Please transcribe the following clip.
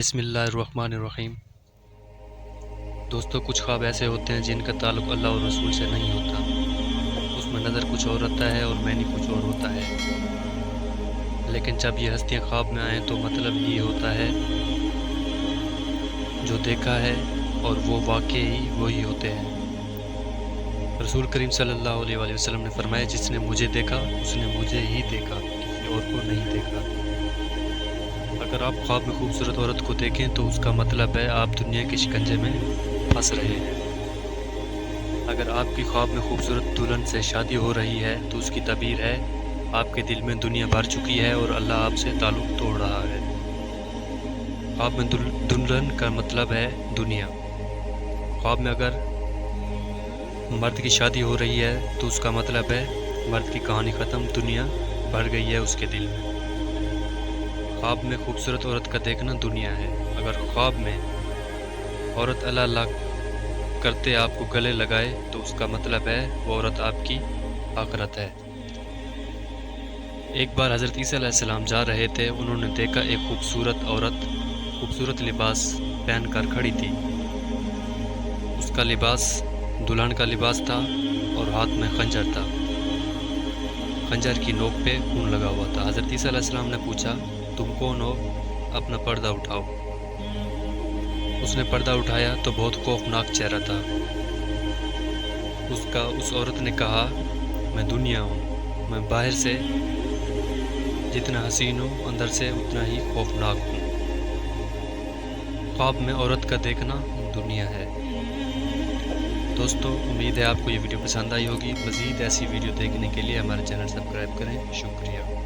بسم اللہ الرحمن الرحیم۔ دوستو، کچھ خواب ایسے ہوتے ہیں جن کا تعلق اللہ اور رسول سے نہیں ہوتا۔ اس میں نظر کچھ اور رہتا ہے اور معنی کچھ اور ہوتا ہے، لیکن جب یہ ہستیاں خواب میں آئیں تو مطلب یہ ہوتا ہے جو دیکھا ہے، اور وہ واقعی وہی ہوتے ہیں۔ رسول کریم صلی اللہ علیہ وآلہ وسلم نے فرمایا، جس نے مجھے دیکھا اس نے مجھے ہی دیکھا، کسی اور کو نہیں دیکھا۔ اگر آپ خواب میں خوبصورت عورت کو دیکھیں تو اس کا مطلب ہے آپ دنیا کے شکنجے میں پھنس رہے ہیں۔ اگر آپ کی خواب میں خوبصورت دلہن سے شادی ہو رہی ہے تو اس کی تعبیر ہے آپ کے دل میں دنیا بھر چکی ہے اور اللہ آپ سے تعلق توڑ رہا ہے۔ خواب میں دلہن کا مطلب ہے دنیا۔ خواب میں اگر مرد کی شادی ہو رہی ہے تو اس کا مطلب ہے مرد کی کہانی ختم، دنیا بھر گئی ہے اس کے دل میں۔ خواب میں خوبصورت عورت کا دیکھنا دنیا ہے۔ اگر خواب میں عورت اللہ اللہ کرتے آپ کو گلے لگائے تو اس کا مطلب ہے وہ عورت آپ کی آخرت ہے۔ ایک بار حضرت عیسیٰ علیہ السلام جا رہے تھے، انہوں نے دیکھا ایک خوبصورت عورت خوبصورت لباس پہن کر کھڑی تھی۔ اس کا لباس دلہن کا لباس تھا اور ہاتھ میں خنجر تھا۔ خنجر کی نوک پہ خون لگا ہوا تھا۔ حضرت عیسیٰ علیہ السلام نے پوچھا، تم کون ہو؟ اپنا پردہ اٹھاؤ۔ اس نے پردہ اٹھایا تو بہت خوفناک چہرہ تھا۔ اس عورت نے کہا، میں دنیا ہوں، میں باہر سے جتنا حسین ہوں اندر سے اتنا ہی خوفناک ہوں۔ خواب میں عورت کا دیکھنا دنیا ہے۔ دوستو، امید ہے آپ کو یہ ویڈیو پسند آئی ہوگی۔ مزید ایسی ویڈیو دیکھنے کے لیے ہمارے چینل سبسکرائب کریں۔ شکریہ۔